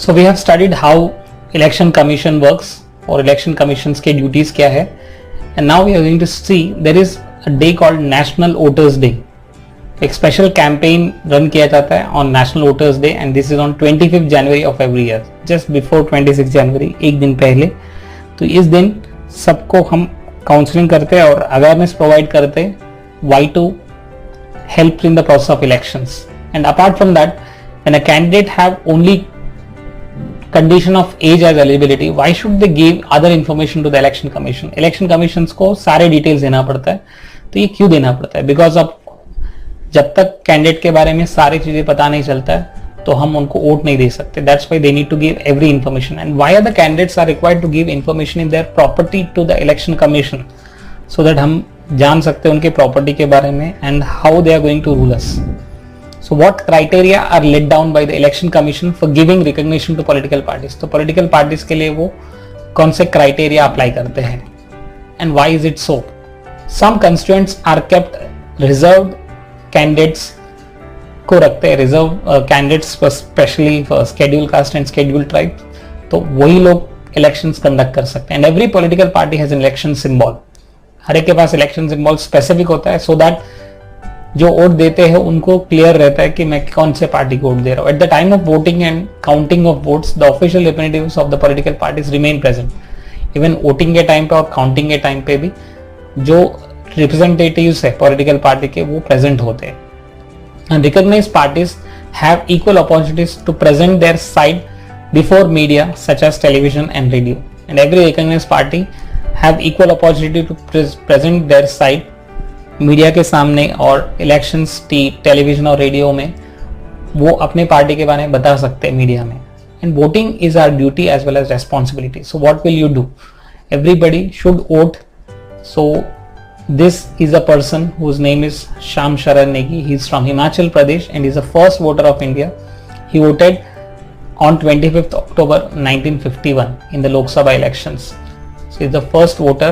So we have studied how election commission works और election commissions के duties क्या है, and now we are going to see there is a day called National Voters Day. एक special campaign run किया जाता है on national voters day and this is on 25 January of every year, just before 26 जनवरी, एक दिन पहले. तो इस दिन सबको हम काउंसलिंग करते हैं और अवेयरनेस प्रोवाइड करते हैं why to help in the process of elections. And apart from that, when a candidate have only condition of age age eligibility, why should they give other information to the election commission. Election commission को सारे details देना पड़ता है. तो ये क्यों देना पड़ता है? बिकॉज ऑफ जब तक कैंडिडेट के बारे में सारी चीजें पता नहीं चलता है तो हम उनको वोट नहीं दे सकते. That's why they need to give every information. And why are the candidates are required to give information in their property to the election commission, so that हम जान सकते हैं उनके प्रॉपर्टी के बारे में and how they are going to rule us. So what criteria are laid down by the election commission for giving recognition to political parties. तो political parties के लिए वो कौन से क्राइटेरिया अप्लाई करते हैं and why is it so. Some constituencies are kept reserved candidates को रखते हैं, reserve candidates specially for schedule caste and schedule tribe. तो वही लोग इलेक्शंस कंडक्ट कर सकते हैं. And every political party has an election symbol. हर एक के पास इलेक्शन सिंबल स्पेसिफिक होता है, सो दैट जो वोट देते हैं उनको क्लियर रहता है कि मैं कौन से पार्टी को वोट दे रहा हूँ. At the time of voting and counting of votes, the official representatives of the political parties remain present. Even voting के टाइम पे और काउंटिंग के टाइम पे भी जो रिप्रेजेंटेटिव्स है पॉलिटिकल पार्टी के, वो प्रेजेंट होते हैं. And recognised parties have equal opportunities to present their side before media such as television and radio. And every recognised party have equal opportunity to present their side media के सामने और elections television और radio में वो अपने party के बारे में बता सकते हैं मीडिया में. And voting is our duty as well as responsibility. So what will you do? Everybody should vote. So this is a person whose name is Sham Sharan Negi. He is from Himachal Pradesh and is the first voter of India. He voted on 25th October 1951 in the Lok Sabha elections. So he is the first voter,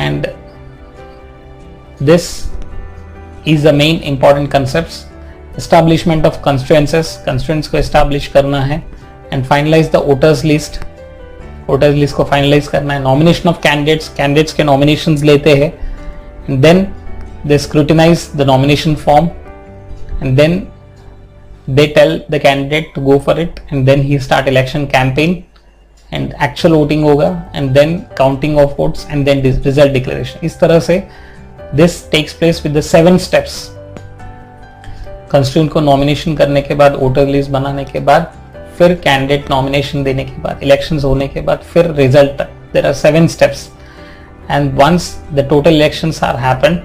and this is the main important concepts. Establishment of constituencies. Constituents को establish करना है and finalize the voters list. Voters list को finalize करना है. Nomination of candidates. Candidates के nominations लेते हैं. And then they scrutinize the nomination form and then they tell the candidate to go for it, and then he start election campaign and actual voting होगा and then counting of votes and then result declaration. इस तरह से this takes place with the 7 steps. constituent को nomination करने के बाद, voter list बनाने के बाद, फिर candidate nomination देने के बाद, elections होने के बाद, फिर result तक. There are 7 steps. And once the total elections are happened,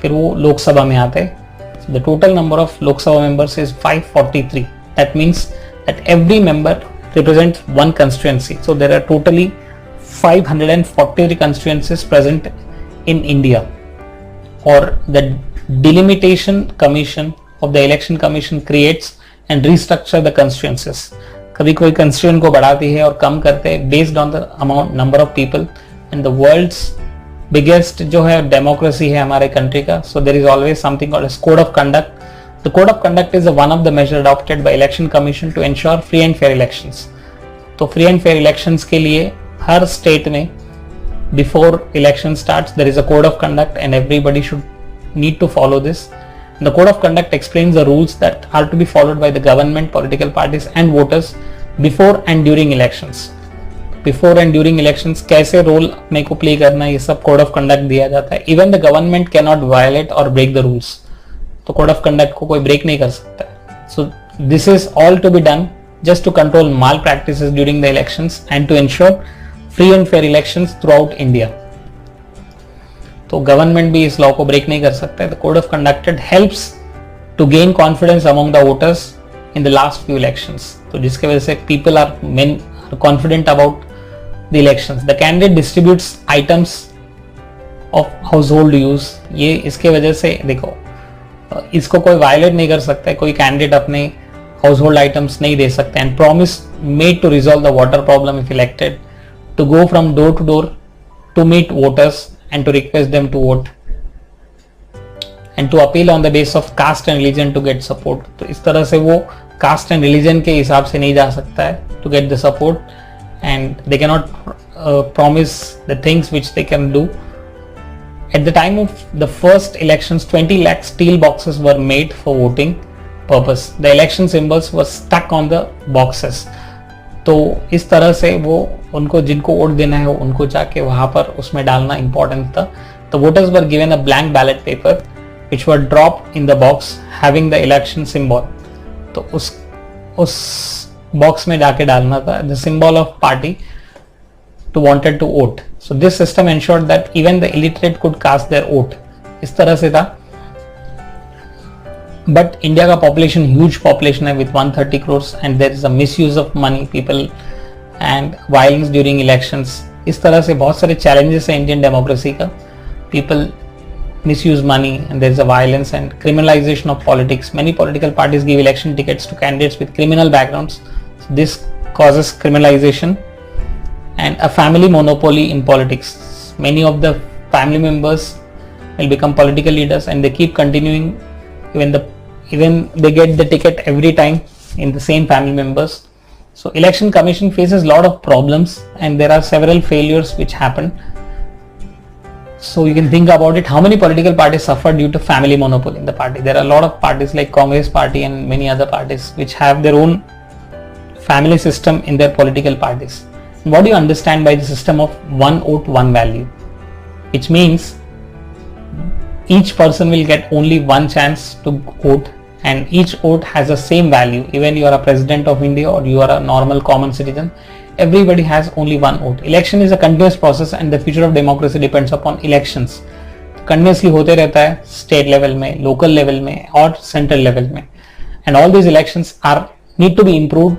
फिर वो लोकसभा में आते हैं. So the total number of Lok Sabha members is 543. That means that every member represents one constituency. So there are totally 543 constituencies present in India. Or the delimitation commission of the election commission creates and restructure the constituencies. कभी कोई constituent को बढ़ाती है और कम करते हैं based on the amount number of people. And the world's biggest जो है डेमोक्रेसी है हमारे कंट्री का. So there is always something called as code of conduct. The code of conduct is one of the measures adopted by election commission to ensure free and fair elections. तो free and fair elections के लिए हर state में before election starts there is a code of conduct and everybody should need to follow this. The code of conduct explains the rules that are to be followed by the government, political parties and voters before and during elections. Before and during elections कैसे role अपने को play करना है, ये सब code of conduct दिया जाता है. Even the government can not violate और ब्रेक द रूल्स. तो कोड ऑफ कंडक्ट को कोई ब्रेक नहीं कर सकता. So this is all to be done just to control malpractices during the elections and to ensure free and fair elections throughout India. तो government भी इस law को break नहीं कर सकता है. The code of conducted helps to gain confidence among the voters in the last few elections. तो जिसके वजह से people are confident about the elections. The candidate distributes items of household use. ये इसके वजह से देखो, इसको कोई वायलेट नहीं कर सकता है. कोई कैंडिडेट अपने हाउस होल्ड आइटम्स नहीं दे सकते. And promise made to resolve the water problem if elected, to go from door to door to meet voters and to request them to vote. and to appeal on the basis of caste and religion to get support. तो इस तरह से वो caste and religion के हिसाब से नहीं जा सकता है to get the support, and they cannot promise the things which they can do. At the time of the first elections, 20 lakh steel boxes were made for voting purpose. The election symbols were stuck on the boxes. तो इस तरह से वो उनको जिनको vote देना है उनको जाके वहां पर उसमें डालना इंपॉर्टेंट था. The voters were given a blank ballot paper which were dropped in the box having the election symbol. तो उस बॉक्स में जाके डालना था the symbol of party to wanted to vote. So this system ensured that even the illiterate could cast their vote. इस तरह से था. But India का population huge population है with 130 crores and there is a misuse of money people and violence during elections. इस तरह से बहुत सारे challenges है Indian democracy का. People misuse money and there is a violence and criminalization of politics. Many political parties give election tickets to candidates with criminal backgrounds. So this causes criminalization and a family monopoly in politics. Many of the family members will become political leaders and they keep continuing even they get the ticket every time in the same family members. So election commission faces a lot of problems and there are several failures which happen. So you can think about it, how many political parties suffer due to family monopoly in the party. There are a lot of parties like Congress party and many other parties which have their own family system in their political parties. What do you understand by the system of one vote, one value? Which means each person will get only one chance to vote and each vote has the same value. Even you are a president of India or you are a normal common citizen, everybody has only one vote. Election is a continuous process and the future of democracy depends upon elections. Continuously होते रहता है state level में, local level में और central level में, and all these elections are need to be improved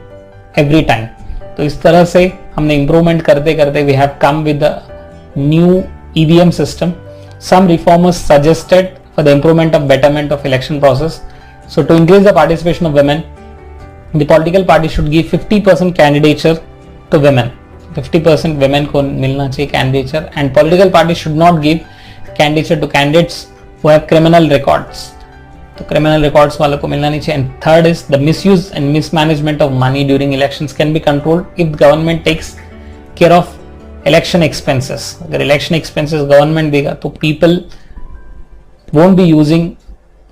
every time. तो इस तरह से हमने improvement करते करते we have come with the new EVM system. Some reformers suggested for the improvement of betterment of election process. So to increase the participation of women, the political party should give 50% candidature to women. 50% women को मिलना चाहिए candidature, and political parties should not give candidature to candidates who have criminal records. तो criminal records वालों को मिलना नहीं चाहिए. And third is the misuse and mismanagement of money during elections can be controlled if the government takes care of election expenses. अगर election expenses government देगा तो people won't be using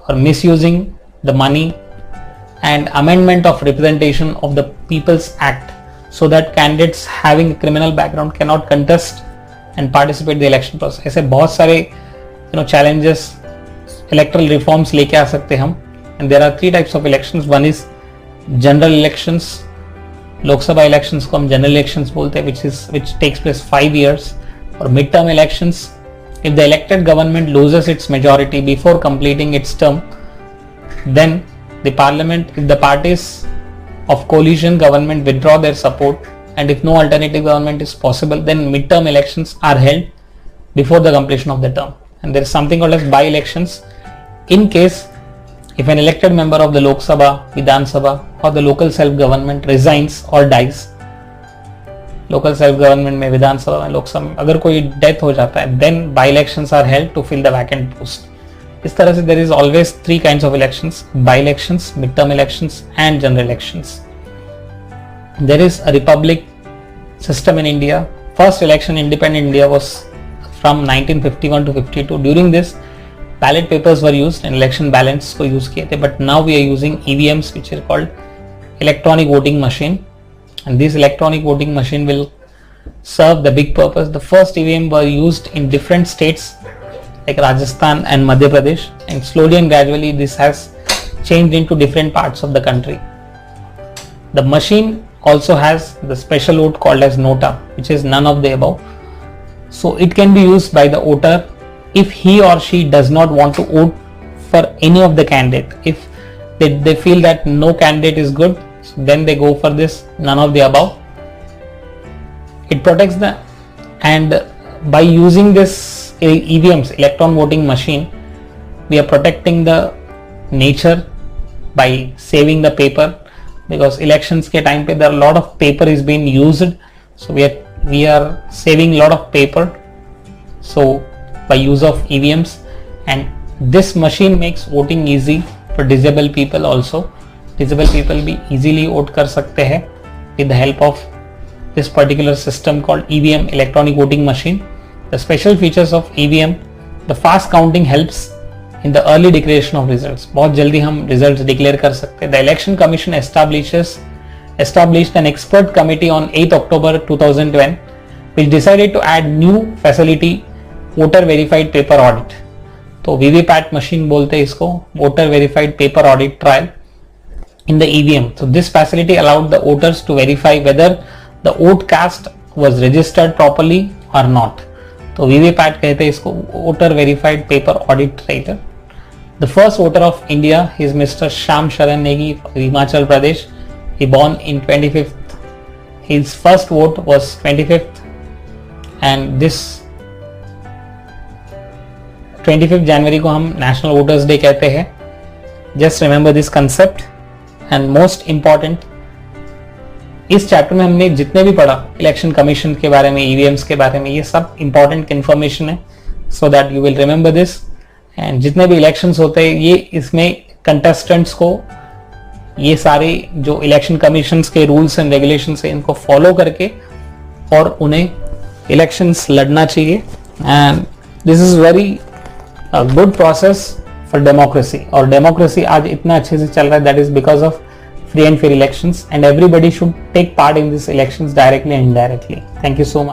or misusing the money, and amendment of representation of the People's Act so that candidates having a criminal background cannot contest and participate in the election process. ऐसे बहुत सारे challenges electoral reforms लेके आ सकते हम. And there are three types of elections. One is general elections. Lok Sabha elections को हम general elections बोलते हैं, which takes place 5 years. और midterm elections, if the elected government loses its majority before completing its term, then the parliament, if the parties of coalition government withdraw their support and if no alternative government is possible, then midterm elections are held before the completion of the term. And there is something called as by-elections. In case if an elected member of the Lok Sabha, Vidhan Sabha or the local self-government resigns or dies, local self-government में विधान सभा में लोकसभा में अगर कोई death हो जाता है, then by-elections are held to fill the vacant post. इस तरह से there is always three kinds of elections: by-elections, midterm elections and general elections. There is a republic system in India. First election in independent India was from 1951 to 52. During this, ballot papers were used and election ballots को use किए थे. But now we are using EVMs, which are called electronic voting machine. And this electronic voting machine will serve the big purpose. The first EVM were used in different states like Rajasthan and Madhya Pradesh, and slowly and gradually this has changed into different parts of the country. The machine also has the special vote called as nota, which is none of the above. So it can be used by the voter if he or she does not want to vote for any of the candidate. If they feel that no candidate is good, so then they go for this none of the above. It protects the, and by using this EVMs, electron voting machine, we are protecting the nature by saving the paper, because elections के time पे there are a lot of paper is being used, so we are saving a lot of paper. So by use of EVMs, and This machine makes voting easy for disabled people also. Disabled people भी easily vote कर सकते हैं with the help of this particular system called EVM, electronic voting machine. The special features of EVM, the fast counting helps in the early declaration of results. बहुत जल्दी हम results declare कर सकते हैं. The Election Commission established an expert committee on 8th October 2010 which decided to add new facility, voter verified paper audit. तो VVPAT machine बोलते हैं इसको, voter verified paper audit trial in the EVM. So this facility allowed the voters to verify whether the vote cast was registered properly or not. तो VVPAT कहते हैं इसको, voter verified paper audit trial. The first voter of India is Mr. Shyam Sharan Negi of Himachal Pradesh. He born in 25th. His first vote was 25th, and this 25th January को हम National Voters Day कहते हैं. Just remember this concept. And most important, इस chapter में हमने जितने भी पढ़ा इलेक्शन कमीशन के बारे में, ईवीएम्स के बारे में, ये सब इंपॉर्टेंट इन्फॉर्मेशन है, so that you will remember this. And जितने भी इलेक्शंस होते हैं ये इसमें कंटेस्टेंट्स को ये सारे जो इलेक्शन कमीशंस के रूल्स एंड रेगुलेशंस है इनको फॉलो करके और उन्हें इलेक्शंस लड़ना चाहिए. And this is very good process for democracy. और डेमोक्रेसी आज इतना अच्छे से चल रहा है, that is because of free and fair elections, and everybody should take part in these elections directly and indirectly. Thank you so much.